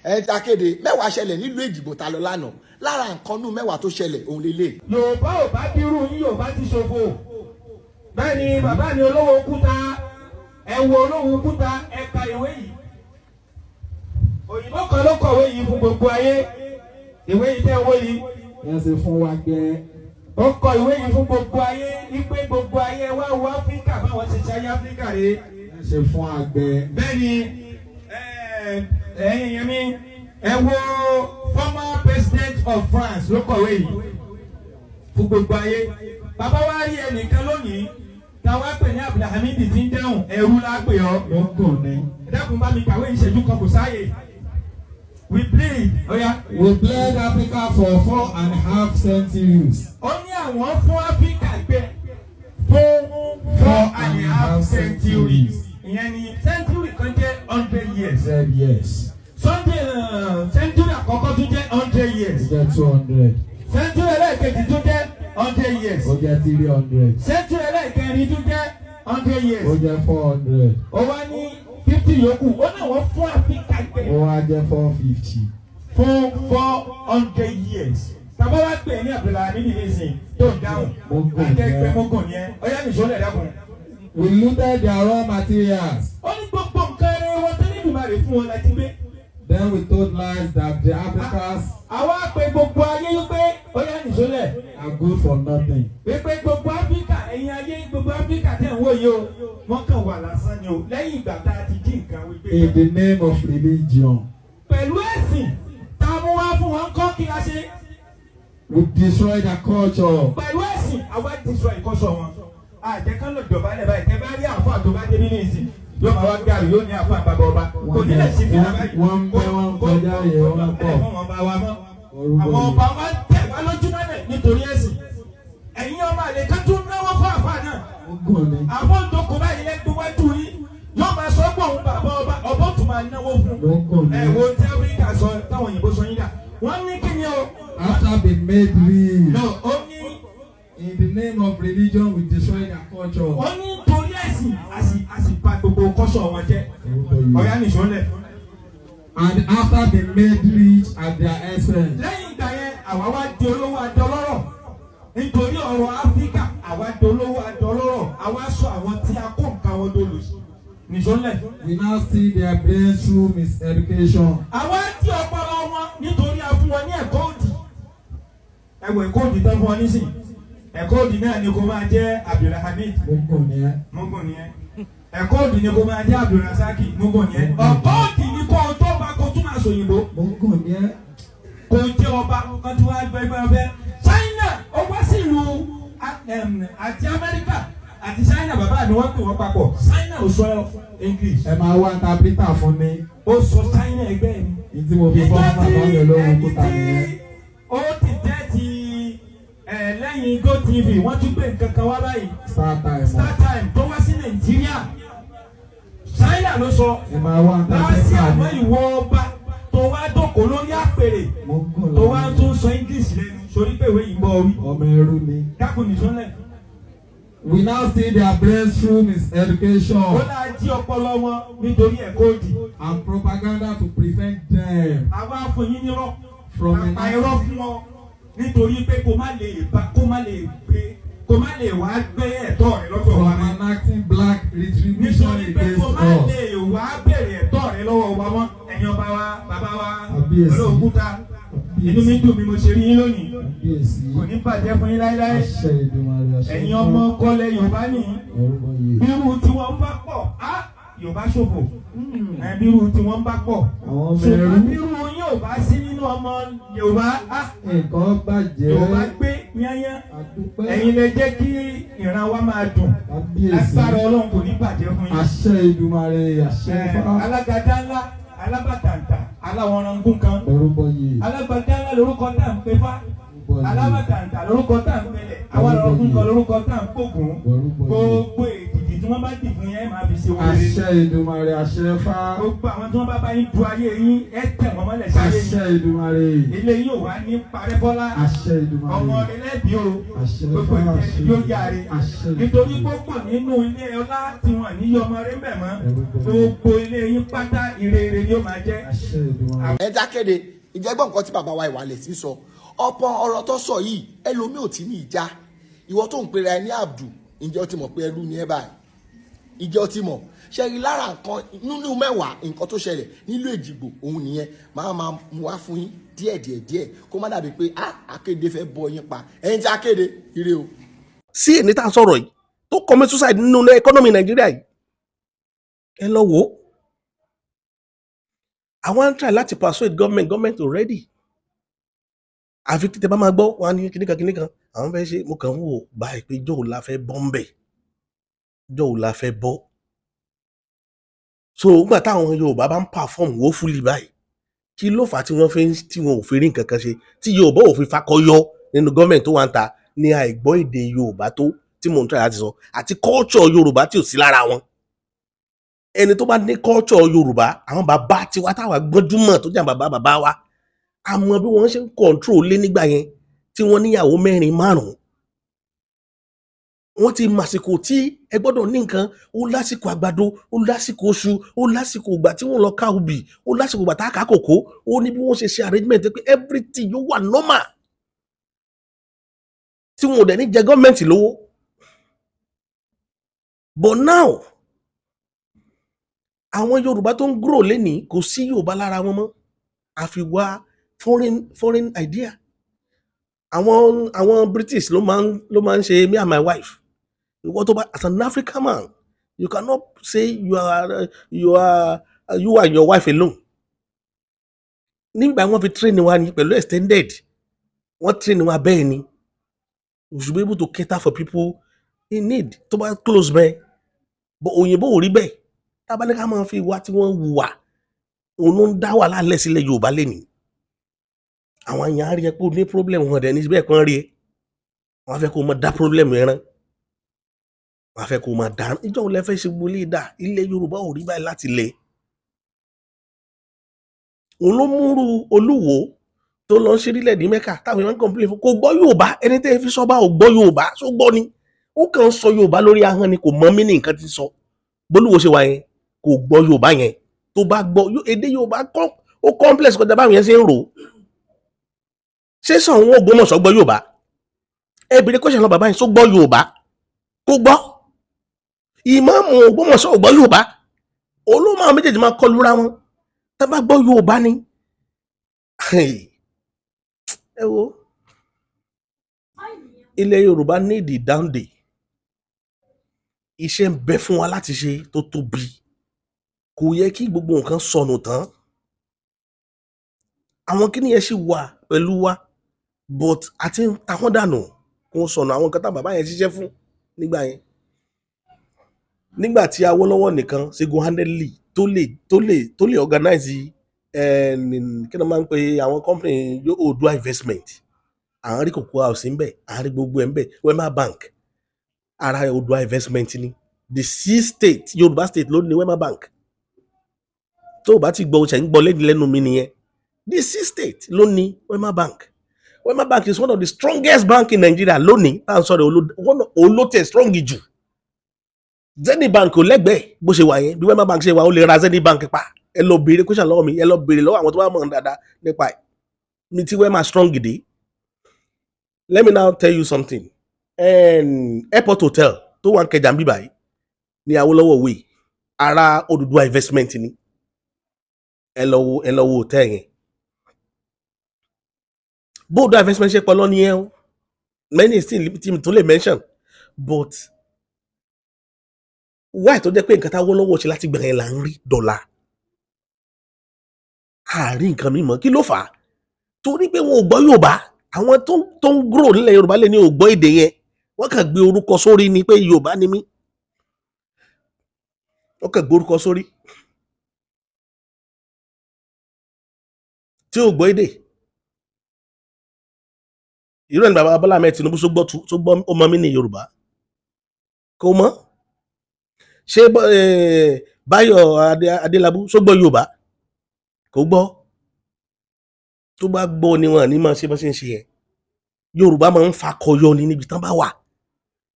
ẹ ta kéde mẹ́wàá ṣẹlẹ̀ nílùú Èjìgbò ta lọ lánàá lára nǹkan nù mẹ́wàá tó ṣẹlẹ̀ òun lélẹ̀. Yorùbá ò bá bírú yín Yorùbá ti ṣòfò bẹ́ẹ̀ ni bàbá mi olówó òkúta ẹ wo olówó òkúta ẹ ka ìwé yìí òyìnbó kan ló kọ̀wé yìí fún gbogbo ayé ìwé yìí tẹ́ wó yìí yẹn ṣe fún wa gbẹ. ó kọ ìwé yìí fún gbogbo ayé wípé gbogbo ayé wá wo Áfíríkà báwọn ṣe ṣe ayé Áfíríkà rèé. yẹn ṣe fún àgbẹ̀. bẹ́ẹ̀ ni ẹ̀yin yẹn mi ẹ wo former president of France ló kọ̀wé yìí fún gbogbo ayé bàbá wa rí ẹnìkan lónìí táwa pè ní Abdulhamid tí ń dáhùn ẹrú la pè ọ́. ló ń gùn ní. ẹ dákun bá mi kàwé ìṣẹ́jú kan kò sáàyè. We bleed. We bled Africa for 4.5 centuries. Ó ní àwọn fún Áfíríkà gbé fún 4.5 centuries. Ìyẹn ni century kan jẹ́ 100 years. 100 years. Century àkọ́kọ́ tún jẹ́ 100 years. Ó jẹ́ 200. Century ẹlẹ́ẹ̀kejì tún jẹ́ 100 years. Ó jẹ́ 300. Century ẹlẹ́ẹ̀kẹrin tún jẹ́ 100 years. Ó jẹ́ 400. Ó wá ní 50 yòókù. Ó náà wọ́n fún Áfíríkà gbé. Ó wá jẹ́ 450. Fún 400 years. Tàbá wá pè ní Abdulhamid nísìn tó dáhùn. Àjẹgbẹ́ mógùn ni ẹ. Ó yá nìṣó lẹ̀ dákun. We looted their raw materials. Ó ní gbogbo nǹkan ẹrẹ wọn tó ní ìdùnnú fún wọn láti gbé. Then we told lies that the Africans Àwa pè gbogbo ayé wípé ó yá nìṣó lẹ̀. are good for nothing. Wípé gbogbo Áfíríkà ẹ̀yin ayé gbogbo Áfíríkà tẹ̀ ń wò yìí o. Wọ́n kàn wà lásán ni o. Lẹ́yìn ìgbà tá a ti jí nǹkan wípé. In the name of religion. Pẹ̀lú ẹ̀sìn tá a mú wá fún wọn kọ́ kí a ṣe. We destroy their culture. Pẹ̀lú ẹ̀sìn àwa destroy ìkọ́sọ̀ wọn. Àjẹkán ló dọ̀bálẹ̀ báyìí tẹ́ bá rí àfọ àtọ́bá dé nínú ìsìn yóò máa wá gàrí yóò ní àfọ àbábá ọba kò ní lè ṣe fi náà báyìí. Wọ́n ń bẹ́ wọn kọjá yẹ wọn pọ̀. Àwọn ọba wa mọ́ àwọn ọba wa tẹ̀ wá lójúmọ́ náà nítorí ẹ̀sìn. Ẹ̀yin ọmọ àlè ká tún náwó fún àfọ náà. Ogún ni. Àwọn ìdókò báyìí lẹ́gbẹ̀ẹ́ wájú yìí yóò máa sọ pé òun bàbá ọba ọba tún máa náwó fún. Ogún ni. Ẹ wo tí Áfíríkà sọ táwọn òyìnbó sọ yín dà. Wọ́n ní kí ni o. After being made rich. No, ó ní. In the name of religion, we destroy their culture. Wọ́n ní torí ẹ̀sìn àsìpa gbogbo kọ́sọ̀ wọn jẹ́. Ọ̀yá nìṣó lẹ̀. And after being made rich at their expense. Lẹ́yìn ìgbà yẹn, àwa wá di olówó adọlọ́rọ̀. Nítorí ọ̀rọ̀ Áfíríkà, àwa di olówó adọlọ́rọ̀. Àwa sọ àwọn tí a kó nǹkan wọn dolo. Nìṣó lẹ̀. We now see their brains through miseducation. Àwa di ọpọlọ wọn nítorí a fún wọn ní ẹ̀kọ́ òdì. Ẹ wo ẹ̀kọ́ òdì tán fún wọn nísìnyí. Ẹ̀kọ́ òdì náà ni kò máa jẹ́ Abdulhamid. Ogún ni ẹ. Mógùn ni ẹ. Ẹ̀kọ́ òdì ni kò máa jẹ́ Abdulrasaki. Mógùn ni ẹ. Ọ̀pọ̀ òdì ni kò tó bá kó tún máa sòyìnbó. Ogún ni ẹ. Kò jẹ́ ọba kan tí wọ́n á gbẹ bẹ́ẹ̀. China ó wá sí ìlú àti Amẹ́ríkà àti China bàbá mi wọ́n pè wọ́n papọ̀. China ò sọ English. Ẹ máa wá interpreter fún mi. Ó sọ China ẹgbẹ́ mi. Ìdí mo fi fọ́ fún bàbá mi lówó kúta nìyẹn. Ó ti jẹ́ ti lẹ́yìn GoTV wọ́n tún gbé nǹkan kan wá báyìí. StarTime tó wá sí Nàìjíríà. China ló sọ. Ẹ máa wá Láti interpreter àwọn mi. ìwọ ọba tó wá dòkó lórí àpèrè tó wá tún sọ English lẹ́nu sórí pé ìwé yìí ń bọ̀ orí. Ọmọ ẹrú ni. Dákun nìṣọ́lẹ̀. We now see their brains through miseducation. Ó náà jí ọpọlọ wọn nítorí ẹ̀kọ́ òdì. And propaganda to prevent them Àwa fún yín nírọ̀. from Àpá irọ́ fún wọn nítorí pé kó má lè wá gbé ẹ̀tọ́ rẹ lọ́dọ̀ wa mọ́. enacting black retribution Nítorí pé against kó má us. lè wá bèrè ẹ̀tọ́ rẹ lọ́wọ́ wa mọ́. Ẹ̀yin ọba wa, bàbá wa, Kábíyèsí. olóòkúta. Inú mi dùn bí mo ṣe rí yín lónìí. Kábíyèsí. Kò ní bàjẹ́ fún yín láéláé. Àṣẹ Èdùmàrè, àṣẹ Ẹ̀yin ọmọ kọ́lẹ̀ Yorùbá nìyí. Orúkọ yìí. Bírú tí wọ́n bá pọ̀, Yorùbá ṣòfò. Bírú tí wọ́n bá pọ̀. Àwọn ọmọ ẹrú. Ṣùgbọ́n bírú yín ò bá sí nínú ọmọ Yorùbá. Nǹkan bàjẹ́. Yorùbá gbé yányá. Àdúpẹ́. Ẹ̀yin lè jẹ́ kí ìran wa máa dùn. Kábíyèsí. Agbára Ọlọ́run kò ní bàjẹ́ fún yín. Àṣẹ Èdùmàrè, àṣẹ Ifá. Alágadá ńlá, alábàtàǹtà, aláwọ̀rangún kan. Orúkọ yìí. Alágbádá ńlá lórúkọ tá à ń pe fá. Alábàtàǹtà lórúkọ tá à ń pelẹ̀. Awárangún kan lórúkọ tá à ń pògùn. Orúkọ yìí. Gbogbo èdìdì ìdí tí wọ́n bá dì fún yẹn ẹ máa fi ṣe wọlé. àṣẹ Èdùmàrè àṣẹ fá. gbogbo àwọn tí wọ́n bá yín du ayé yín ẹ tẹ̀ wọ́n mọ́lẹ̀ sí ayé yín. àṣẹ Èdùmàrè. ilé yín ò wá ní parẹ́ bọ́lá. àṣẹ Èdùmàrè. ọmọ rẹ lẹ́bi o. àṣẹ gbogbo fá. ìjẹni yóò yáre. àṣẹ nítorí gbogbo nínú ilé ọlá tí wọ́n ní yọ ọmọ rẹ ń bẹ̀ mọ́. gbogbo ilé yín pátá ire ni ó máa jẹ́. àṣẹ Èdùmàrè. ẹ dákéde ìjẹ́gbọ́n nǹkan tí bàbá wa Ìwàlẹ̀ sí sọ ọ̀pọ̀ ọ̀rọ̀ tó sọ yìí ẹlòmíì ò tí ní ìjà ìwọ tó ń pera ẹ ní Abdul ǹjẹ́ o ti mọ̀ pé ẹrú ni ẹ báyìí ǹjẹ́ o ti mọ̀ ṣe rí lára nǹkan nínú mẹ́wàá nǹkan tó ṣẹlẹ̀ nílùú Èjìgbò òun nìyẹn máa mú wá fún yín díẹ̀ kó má dàbí pé akéde fẹ́ bọ yín pa ẹ̀yin tí akéde ire o. sí ẹni tá a sọ̀rọ̀ yìí tó commit suicide nínú economy Nàìjíríà yìí ẹ lọ wò ó àwọn ń try láti persuade government already àfi títẹ bá máa gbọ́ wọn ní kíníkan àwọn fẹ́ ṣe mo kàn ń wò báyìí pé jọ́ọ̀ la fẹ́ bọ́ ń bẹ̀ jọ́ọ̀ la fẹ́ bọ́ so nígbà táwọn Yorùbá bá ń perform woefully báyìí kí ló fà á tí wọn ò fi rí nǹkan kan ṣe tí Yorùbá ò fi fakọyọ nínú gọ́ọ̀mẹ̀ntì tó wà ń ta ní àìgbọ́ èdè Yorùbá tó tí mò ń try láti sọ àti culture Yorùbá tí ò sí lára wọn ẹni tó bá ní culture Yorùbá àwọn bàbá tiwa táwa gbọ́njúmọ̀ tó jẹ́ bàbá wa àmọ́ bí wọ́n ṣe ń control lé nígbà yẹn tí wọ́n níyàwó 4 5 wọ́n ti màsìkò tí ẹ gbọ́dọ̀ ní nǹkan ó lásìkò àgbàdo ó lásìkò oṣù ó lásìkò ìgbà tí wọ́n lọ ká obì ó lásìkò ìgbà tá a ká kòkó ó ní bí wọ́n ṣe arrangement pé everything yóò wà normal tí wọn ò dẹ̀ ní jẹ gọ́ọ̀mẹ̀ntì lówó but now àwọn Yorùbá tó ń grow lénìí kò sí Yorùbá lára wọn mọ́ àfi wá foreign idea àwọn British ló máa ń ṣe me and my wife ìwọ tó bá as an African man you cannot say you and your wife alone nígbà wọ́n fi train wa ni pẹ̀lú extended wọ́n train wa bẹ́ẹ̀ ni you should be able to cater for people in need tó bá close bẹ́ẹ̀ but òyìnbó ò rí bẹ́ẹ̀ tábàlẹ́ká máa fi wá tí wọ́n wùwà òun ló ń dá wà lálẹ́ sílẹ̀ Yorùbá lẹ́nìí àwọn èèyàn á rí ẹ pé ó ní problem wọn dẹ̀ ní bẹ́ẹ̀ kan rí ẹ wọ́n á fẹ́ kó máa dá problem ẹran wọ́n á fẹ́ kó máa dá ìjọ òun lẹ́fẹ́ ṣe gbolé dà ilẹ̀ Yorùbá ò rí báyìí láti lẹ̀ òun ló múrú Olúwo tó lọ ń ṣe nílẹ̀ ní Mẹ́kà táwọn èèyàn ń complain fún kò gbọ́ Yorùbá ẹni tẹ́ fi sọ́ba ò gbọ́ Yorùbá só gbọ́ ni ó kàn ń sọ Yorùbá lórí ahọ́n ni kò mọ mí ní nǹkan tí sọ bólúwo ṣe wà yẹn kò gbọ́ Yorùbá yẹn tó bá gbọ́ èdè Yorùbá ó complex kọjá báwọn yẹn ṣe ń rò ó ṣé Ṣàngó Ògbómọ̀ṣọ́ gbọ́ Yorùbá ẹ bèrè question lọ bàbá yẹn só gbọ́ Yorùbá kò gbọ́ Ìmáàmù Ògbómọ̀ṣọ́ ò gbọ́ Yorùbá olóòmọ àwọn méjèèjì máa kọlu ra wọn tá bá gbọ́ Yorùbá ni ẹ wo ilẹ̀ Yorùbá need ìdáǹdè iṣẹ́ ń bẹ fún wa láti ṣe tó tóbi kò yẹ kí gbogbo nǹkan sọnù tán àwọn kíní yẹn sì wà pẹ̀lú wa but àti táwọn dànù kò sọnù àwọn nǹkan tá bàbá yẹn ṣiṣẹ́ fún nígbà yẹn nígbà tí Awólọ́wọ̀ nìkan single-handedly tó lè organize kí ni wọ́n máa ń pe àwọn company Oòduà investment àwọn rí Cocoa House ń bẹ̀ àwọn rí gbogbo ẹ̀ ń bẹ̀ Wema Bank ara Oòduà investment ni the 6 state Yorùbá state ló ní Wema Bank tó o bá ti gbọ́ ọ̀sẹ̀ ń gbọ́ lẹ́nu mi nìyẹn the 6 state ló ní Wema Bank Wema Bank is one of the strongest bank in Nigeria lónìí tá à ń sọ̀rọ̀ olótẹ̀ strong jù Zenith Bank ò lẹ́gbẹ̀ẹ́ bó ṣe wà yẹn bí Wema Bank ṣe wà ó lè ra Zenith Bank pa ẹ lọ béèrè question lọ́wọ́ mi ẹ lọ béèrè lọ́wọ́ àwọn tó bá mọ̀ dáadáa nípa ẹ̀ ní tí Wema strong gidi. Let me now tell you something airport hotel tó wà ń Kẹjà ń bí báyìí ní Awólọ́wọ̀ way ara Odùduwà investment ni ẹ lọ wo hotel yẹn bó Odùduwà investment ṣe pọ̀ lọ́ní ẹ̀ o many still tí mi tún lè mention but why tó jẹ́ pé nǹkan táwọn lọ́wọ́ ṣe láti gbẹ̀rẹ̀ là ń rí dọ́là àárín nǹkan mímọ́ kí ló fà á torí pé wọn ò gbọ́ Yorùbá àwọn tó ń grow nílẹ̀ Yorùbá lè ní ò gbọ́ èdè yẹn wọ́n kàn gbé orúkọ sórí ni pé Yorùbá ni mí wọ́n kàn gbé orúkọ sórí tí ò gbọ́ èdè irú ẹni bàbá Bọ́lá Ahmed Tinubu tó gbọ́ ọmọ mi ní Yorùbá kò mọ̀ ṣé Báyọ̀ Adélábù ṣó gbọ́ Yorùbá kò gbọ́. Tó bá gbọ́ ni wọn ní máa ṣe bá ṣe ń ṣe yẹn. Yorùbá máa ń fakọyọ ní níbi tán bá wà.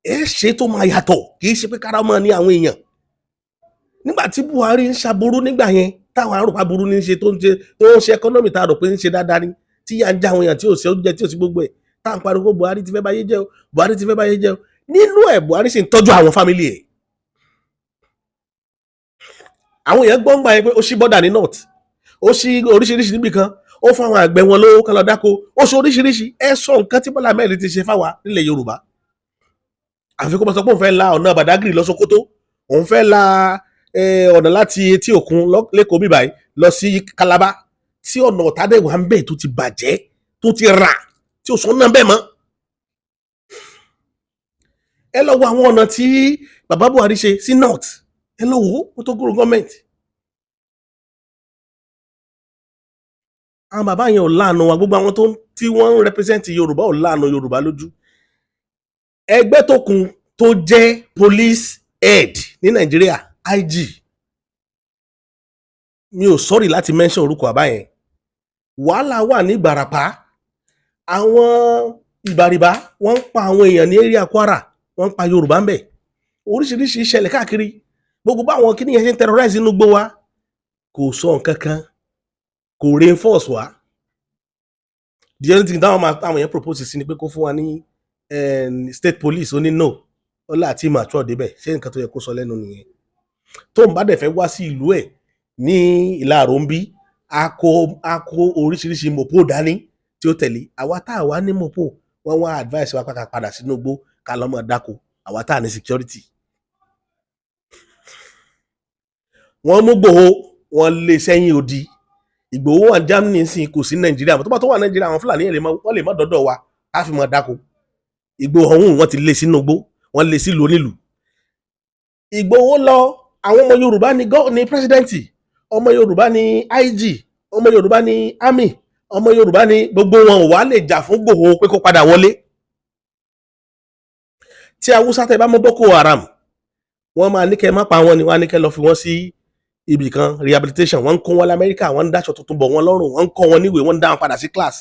Ẹ ṣe tó máa yàtọ̀ kì í ṣe pé kára máa ní àwọn èèyàn. Nígbà tí Buhari ń ṣàbúrú nígbà yẹn táwọn àròpá burú ní ṣe tó ń ṣe ẹkọ́nọ́mì tá a rò pé ń ṣe dáadáa ni tí yà ń já àwọn èèyàn tí ò sí oúnjẹ tí ò sí gbogbo ẹ̀ tá à ń pariwo Buhari ti fẹ́ báyé jẹ́ o Buhari ti fẹ́ báyé jẹ́ o nínú ẹ̀ Buhari sì ń tọ́jú àwọn fámìlì ẹ̀. Àwọn èèyàn gbọ́ ń gbà yẹn pé ó ṣí bọ́dà ní north ó ṣí oríṣiríṣi níbì kan ó fún àwọn àgbẹ̀ wọn lówó kan lọ dáko ó ṣe oríṣiríṣi ẹ sọ nǹkan tí Bọ́lá mẹ́rin ti ṣe fáwa nílẹ̀ Yorùbá. Àfi kó bá sọ pé òun fẹ́ la ọ̀nà Badagry lọ Sókótó òun fẹ́ la ọ̀nà láti etí òkun lẹ́kọ̀ọ́ bíbáyìí lọ sí Calabar tí ọ̀nà ọ̀tádẹ́wà ń bẹ̀ tó ti bàjẹ́ tó ti rà tí ò sọ náà bẹ́ẹ̀ mọ́. Ẹ lọ wo àwọn ọ̀nà tí bàbá Buhari ṣe sí north ẹ lọ wo ó tó kúrò gọ́ọ̀mẹ̀ntì. Àwọn bàbá yẹn ò láàánú wa gbogbo àwọn tí wọ́n ń represent Yorùbá ò láàánú Yorùbá lójú. Ẹgbẹ́ tó kù tó jẹ́ police head ní Nàìjíríà IG mi ò sọ́rí láti mention orúkọ àbá yẹn wàhálà wà ní Ìbàràpá àwọn Ìbàrìbá wọ́n ń pa àwọn èèyàn ní area Kwara wọ́n ń pa Yorùbá ń bẹ̀ oríṣiríṣi ìṣẹ̀lẹ̀ káàkiri gbogbo báwọn kí nìyẹn ṣe ń terrorize inú gbó wa kò sọ nǹkan kan kò reinforce wa the only thing táwọn yẹn propose sí ni pé kó fún wa ní state police ó ní no ó láti mature débẹ̀ ṣé nǹkan tó yẹ kó sọ lẹ́nu nìyẹn tó ń bá dẹ̀ fẹ́ wá sí ìlú ẹ̀ ní ìlà àròǹbí a kó oríṣiríṣi mopo dání tí ó tẹ̀lé àwa tá a wá ní mopo wọ́n wá advice wa ká padà sínú igbó ká lọ́ mọ̀ dáko àwa tá a ní security. Wọ́n mú Ìgbòho wọ́n lé sẹ́yìn odi Ìgbòho wà Germany sí kò sí Nàìjíríà tó bá tó wà Nàìjíríà àwọn Fúlàní yẹn wọ́n lè má dọ́dọ̀ wa ká fi mọ̀ dáko Ìgbòho ọ̀hún wọ́n ti lé sínú igbó wọ́n lé sílùú onílùú. Ìgbòho lọ àwọn ọmọ Yorùbá ní pírẹsidẹ́ǹtì ọmọ Yorùbá ní IG ọmọ Yorùbá ní army ọmọ Yorùbá ní gbogbo wọn ò wá lè jà fún Ìgbòho pé kó padà wọlé. Tí Haúsá tẹ bá mọ́ Boko Haram wọ́n máa ní kẹ́ má pa wọn ni wọ́n á ní kẹ́ lọ fi wọ́n sí ibì kan rehabilitation wọ́n ń kó wọn lamẹ́ríkà wọ́n ń dáṣọ tuntun bọ̀ wọ́n lọ́rùn wọ́n ń kọ́ wọn níwèé wọ́n ń dá wọn padà sí class.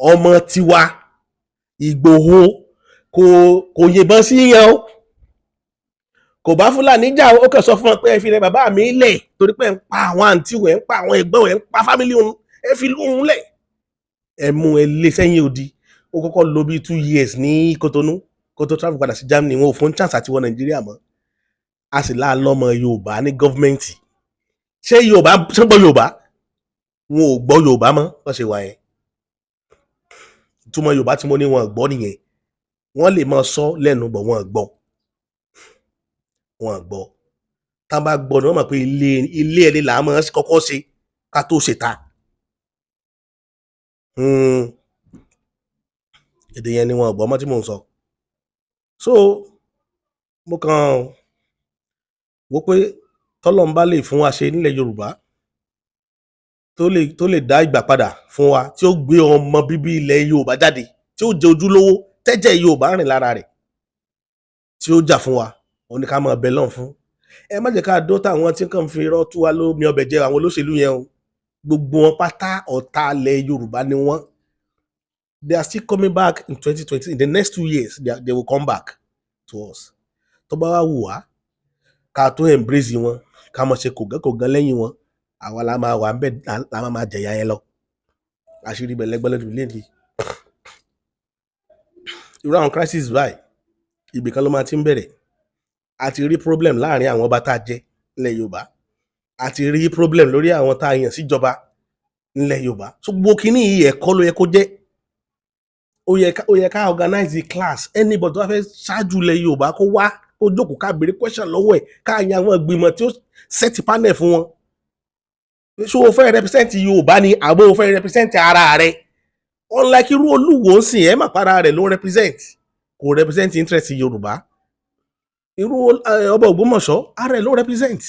Ọmọ tiwa Ìgbòho kò yìnbọn sí yẹn o kò bá Fúlàní jà ó kàn sọ fún wọn pé ẹ fi rẹ bàbá mi lẹ̀ torí pé ẹ ń pa àwọn àǹtí ẹ ń pa àwọn ẹ̀gbọ́n ẹ ń pa fámìlì òun ẹ fi lóhun lẹ̀ ẹ mú ẹ lé sẹ́yìn odi ó kọ́kọ́ lò bí 2 years ní Kotonu kó tó travel padà sí Germany wọn ò fún chance àti wọ Nàìjíríà mọ́ a sì láàlọ́mọ Yorùbá ní gọ́fìmẹ̀ntì ṣé Yorùbá ṣé gbọ́ Yorùbá wọn ò gbọ́ Yorùbá mọ́ wọ́n ṣe wà yẹn ìtumọ̀ Yorùbá tí mo ní wọn gbọ́ nìyẹn wọ́n lè máa sọ lẹ́nu bọ̀ wọn gbọ́ tá a bá gbọ́ ni wọ́n mọ̀ pé ilé ẹni là á máa kọ́kọ́ ṣe ká tó ṣe ta èdè yẹn ni wọn gbọ́ mọ́ tí mò ń sọ so mo kàn wò pé tọ́lọ́run bá lè fún wa ṣe nílẹ̀ Yorùbá tó lè dá ìgbà padà fún wa tí ó gbé ọmọ bíbí ilẹ̀ Yorùbá jáde tí ó jẹ́ ojúlówó tẹ́jẹ̀ Yorùbá rìn lára rẹ̀ tí ó jà fún wa òun ni ká máa bẹ lọ́hùn fún ẹ má jẹ́ ká dó táwọn tí kàn fi irọ́ tú wa lómi ọbẹ̀ jẹ àwọn olóṣèlú yẹn o gbogbo wọn pátá ọ̀tá ilẹ̀ Yorùbá ni wọ́n they are still coming back in 2020 in the next 2 years they will come back to us tó bá wá wù wá ká tó embrace wọn ká mọ̀ ṣe kògán lẹ́yìn wọn àwa la máa wà ń bẹ̀ la máa jẹ̀yà yẹn lọ àṣírí ibẹ̀ lẹ́gbẹ́lẹ́dùn lẹ́yìn irú àwọn crisis báyìí ibì kan ló máa ti ń bẹ̀rẹ̀ a ti rí problem láàrin àwọn ọba tá a jẹ nílẹ̀ Yorùbá a ti rí problem lórí àwọn tá a yàn síjọba nílẹ̀ Yorùbá so gbogbo kínní yìí ẹ̀kọ́ ló yẹ kó jẹ́ ó yẹ ká organize the class anybody tó bá fẹ́ ṣáájú ilẹ̀ Yorùbá kó wá kó jókòó ká béèrè question lọ́wọ́ ẹ̀ ká yan àwọn ìgbìmọ̀ tí ó set panel fún wọn ṣé o fẹ́ represent Yorùbá ni àbó o fẹ́ represent ara rẹ̀ unlike irú Olúwo ń sìn ẹ́ mà para rẹ̀ ló represent kò represent interest Yorùbá irú ọba Ògbómọ̀ṣọ́ ara ẹ̀ ló represent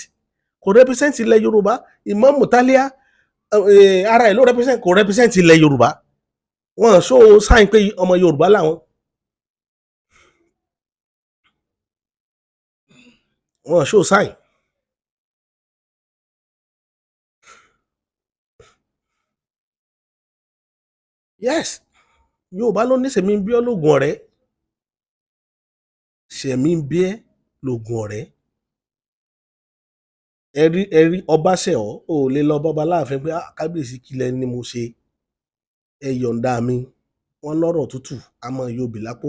kò represent ilẹ̀ Yorùbá Imam Mutalia ara ẹ̀ ló represent kò represent ilẹ̀ Yorùbá wọn ṣó sáyìn pé ọmọ Yorùbá làwọn wọn show sign. Yes, Yorùbá ló ní sẹ̀mí ń bí ọ́ lóògùn ọ̀rẹ́, sẹ̀mí ń bí ẹ́ lóògùn ọ̀rẹ́. Ẹ̀rí ọba ṣẹ̀ ọ́, ò lè lọ bọ́ba láàfin pé kábíyèsí kílẹ̀ ni mo ṣe, ẹ yọ̀ǹda mi. Wọ́n lọ́rọ̀ tútù a máa yọ obì lápò,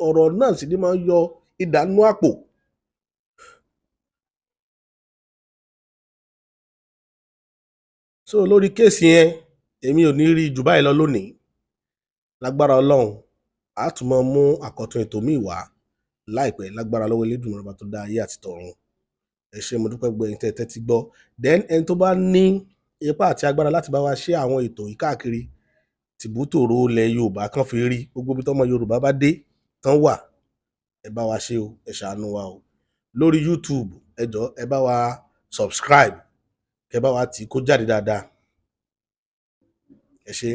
ọ̀rọ̀ náà sì ni máa yọ ìdánú àpò. So lórí kéèsì yẹn èmi ò ní rí jù báyìí lọ lónìí, lágbára Ọlọ́run a tún máa mú àkọ́tún ètò míì wá láìpẹ́ lágbára lọ́wọ́ Elédùmarè ọba tó dá ayé àti tọ̀run. Ẹ ṣé mo dúpẹ́ gbọ́ ẹ̀yin tẹ́ ti gbọ́. Then ẹni tó bá ní ipá àti agbára láti bá wa share àwọn ètò yìí káàkiri tìbútòrò ilẹ̀ Yorùbá kan fi rí gbogbo ibi tọ́mọ Yorùbá bá dé tán wà, ẹ bá wa ṣe o, ẹ ṣàánú wa o. Lórí YouTube ẹ jọ̀ọ́ ẹ bá wa subscribe, kẹ bá wa tì kó jáde dáadáa. Ẹ ṣé.